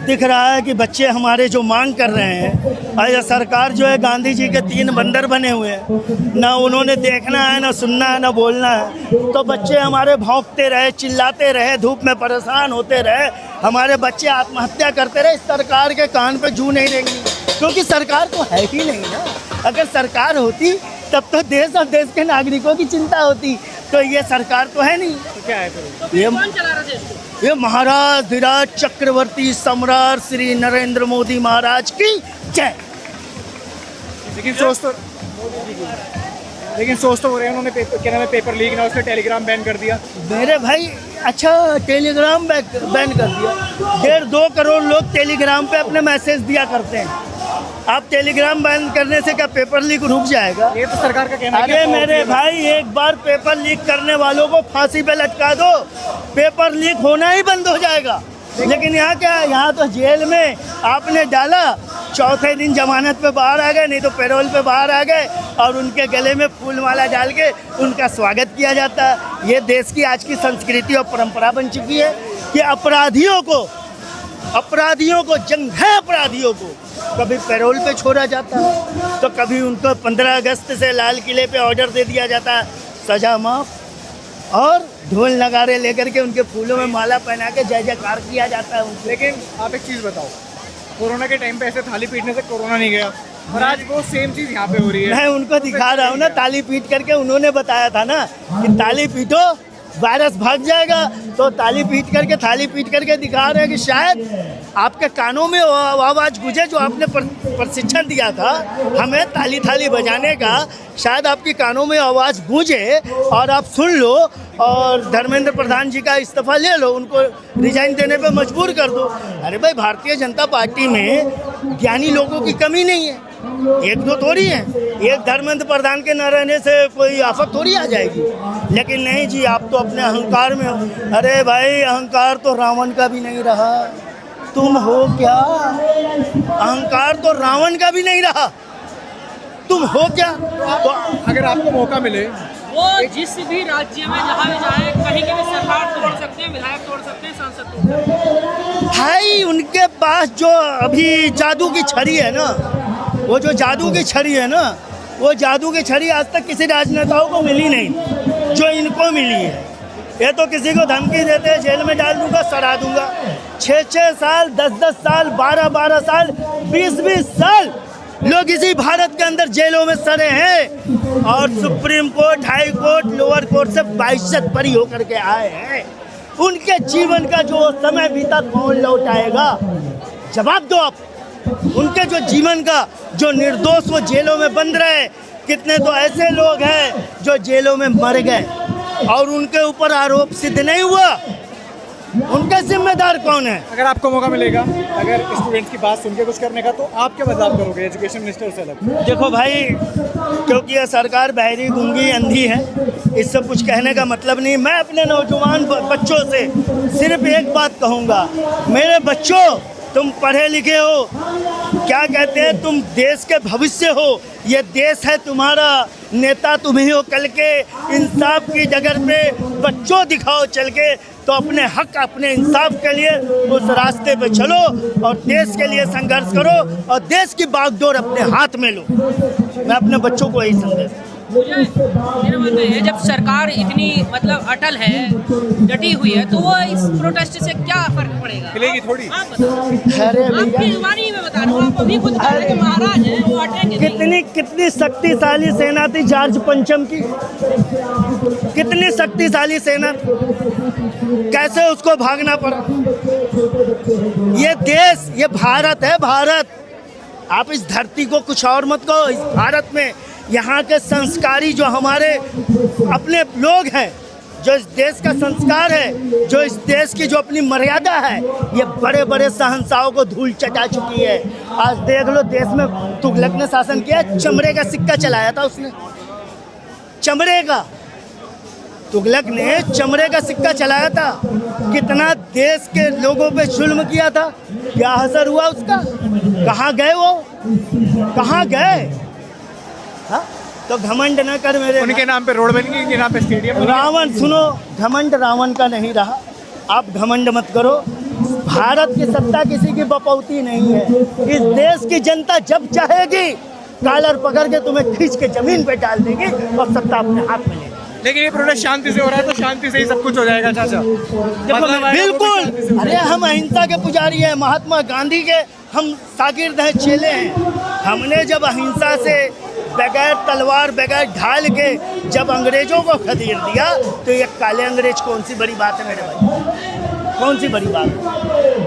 दिख रहा है कि बच्चे हमारे जो मांग कर रहे हैं, और सरकार जो है गांधी जी के 3 बंदर बने हुए हैं, ना उन्होंने देखना है, ना सुनना है, ना बोलना है। तो बच्चे हमारे भौंकते रहे, चिल्लाते रहे, धूप में परेशान होते रहे, हमारे बच्चे आत्महत्या करते रहे। इस सरकार के कान पे जू नहीं रहेंगी, क्योंकि सरकार तो है ही नहीं ना। अगर सरकार होती तब तो देश और देश के नागरिकों की चिंता होती, तो ये सरकार तो है नहीं। तो क्या है फिर? तो फिर कौन चला रहा है देश को? ये महाराज धीराज चक्रवर्ती सम्राट श्री नरेंद्र मोदी महाराज की जय। लेकिन सोच तो हो रहे हैं उन्होंने क्या नाम है, पेपर लीक ना उसका टेलीग्राम बैन कर दिया। मेरे भाई अच्छा टेलीग्राम बैन कर दिया। 1.5-2 करोड़ लोग टेलीग्राम पे अपने मैसेज दिया करते हैं। आप टेलीग्राम बैन करने से क्या पेपर लीक रुक जाएगा? ये तो सरकार का कहना है। अरे मेरे भाई, एक बार पेपर लीक करने वालों को फांसी पे लटका दो, पेपर लीक होना ही बंद हो जाएगा। लेकिन यहाँ क्या है, यहाँ तो जेल में आपने डाला, चौथे दिन जमानत पे बाहर आ गए, नहीं तो पैरोल पे बाहर आ गए, और उनके गले में फूल माला डाल के उनका स्वागत किया जाता है। ये देश की आज की संस्कृति और परंपरा बन चुकी है कि अपराधियों को जंगै अपराधियों को कभी पैरोल पे छोड़ा जाता है, तो कभी उनको 15 अगस्त से लाल किले पे ऑर्डर दे दिया जाता है, सजा माफ, और ढोल नगारे लेकर के उनके फूलों में माला पहना के जय जयकार किया जाता है उनसे। लेकिन आप एक चीज़ बताओ, कोरोना के टाइम पे ऐसे थाली पीटने से कोरोना नहीं गया, और आज वो सेम चीज़ यहाँ पे हो रही है। मैं उनको दिखा रहा हूँ ना, ताली पीट करके उन्होंने बताया था ना कि ताली पीटो वायरस भाग जाएगा, तो ताली पीट करके थाली पीट करके दिखा रहे हैं कि शायद आपके कानों में आवाज़ गूंजे जो आपने प्रशिक्षण दिया था हमें ताली थाली बजाने का, शायद आपकी कानों में आवाज़ गूंजे और आप सुन लो, और धर्मेंद्र प्रधान जी का इस्तीफा ले लो, उनको रिजाइन देने पे मजबूर कर दो। अरे भाई, भारतीय जनता पार्टी में ज्ञानी लोगों की कमी नहीं है, 1-2 थोड़ी है। एक धर्मेंद्र प्रधान के न रहने से कोई आफत थोड़ी आ जाएगी। लेकिन नहीं जी, आप तो अपने अहंकार में हो। अरे भाई, अहंकार तो रावण का भी नहीं रहा, तुम हो क्या? अहंकार तो रावण का भी नहीं रहा, तुम हो क्या? तो अगर आपको मौका मिले, वो जिस भी राज्य में जहाँ भी जाए, कहीं की भी सरकार तोड़ सकते हैं, विधायक तोड़ सकते हैं, सांसद तोड़ सकते हैं। भाई, उनके पास जो अभी जादू की छड़ी है ना, वो जो जादू की छड़ी है ना, वो जादू की छड़ी आज तक किसी राजनेताओं को मिली नहीं जो इनको मिली है। ये तो किसी को धमकी देते हैं, जेल में डाल दूंगा, सड़ा दूंगा। 6-6 साल, 10-10 साल, 12-12 साल, 20-20 साल लोग इसी भारत के अंदर जेलों में सड़े हैं, और supreme court, high court, lower court से 22 बरी होकर के आए हैं। उनके जीवन का जो समय बीता कौन लौटाएगा? जवाब दो आप। उनके जो जीवन का जो निर्दोष वो जेलों में बंद रहे, कितने तो ऐसे लोग हैं जो जेलों में मर गए और उनके ऊपर आरोप सिद्ध नहीं हुआ। उनका जिम्मेदार कौन है? अगर आपको मौका मिलेगा, अगर स्टूडेंट्स की बात सुन के कुछ करने का, तो आप क्या बदलाव करोगे एजुकेशन मिनिस्टर से अलग? देखो भाई, क्योंकि यह सरकार बहरी, गूंगी, अंधी है, इससे कुछ कहने का मतलब नहीं। मैं अपने नौजवान बच्चों से सिर्फ एक बात कहूँगा, मेरे बच्चों, तुम पढ़े लिखे हो, क्या कहते हैं, तुम देश के भविष्य हो। ये देश है तुम्हारा, नेता तुम ही हो कल के। इंसाफ की जगह पे बच्चों दिखाओ चल के, तो अपने हक, अपने इंसाफ के लिए उस रास्ते पे चलो और देश के लिए संघर्ष करो और देश की बागडोर अपने हाथ में लो। मैं अपने बच्चों को यही संदेश। मुझे मेरा मानना है, जब सरकार इतनी मतलब अटल है, डटी हुई है, तो वो इस प्रोटेस्ट से क्या फर्क पड़ेगा? मिलेगी थोड़ी। आप बताओ। अरे आपकी जुबानी में बता रहा हूँ, आप अभी खुद कह रहे हैं कि महाराज हैं, वो अटेंगे नहीं। कितनी शक्तिशाली सेना थी जॉर्ज पंचम की, कितनी शक्तिशाली सेना, कैसे उसको भागना पड़ा? ये देश, ये भारत है, भारत। आप इस धरती को कुछ और मत कहो। इस भारत में यहाँ के संस्कारी जो हमारे अपने लोग हैं, जो इस देश का संस्कार है, जो इस देश की जो अपनी मर्यादा है, ये बड़े बड़े शहंशाहों को धूल चटा चुकी है। आज देख लो, देश में तुगलक ने शासन किया, चमड़े का सिक्का चलाया था उसने, चमड़े का। तुगलक ने चमड़े का सिक्का चलाया था, कितना देश के लोगों पे जुल्म किया था, क्या असर हुआ उसका? कहाँ गए वो, कहाँ गए? हाँ, तो घमंड न कर मेरे। उनके नाम पे रोड बनेगी, इनके नाम पे स्टेडियम। रावण, सुनो, घमंड रावण का नहीं रहा, आप घमंड मत करो। भारत की सत्ता किसी की बपौती नहीं है। इस देश की जनता जब चाहेगी कॉलर पकड़ के तुम्हें खींच के जमीन पे डाल देगी और सत्ता अपने हाथ में लेगी। लेकिन ये प्रोटेस्ट शांति से हो रहा है, तो शांति से ही सब कुछ हो जाएगा चाचा। देखो मतलब आएगा वो भी शांति से बिल्कुल, हो अरे हम अहिंसा के पुजारी हैं, महात्मा गांधी के हम शागिर्द हैं, चेले हैं। हमने जब अहिंसा से बगैर तलवार बगैर ढाल के जब अंग्रेजों को खदेड़ दिया, तो ये काले अंग्रेज कौन सी बड़ी बात है मेरे भाई, कौन सी बड़ी बात है।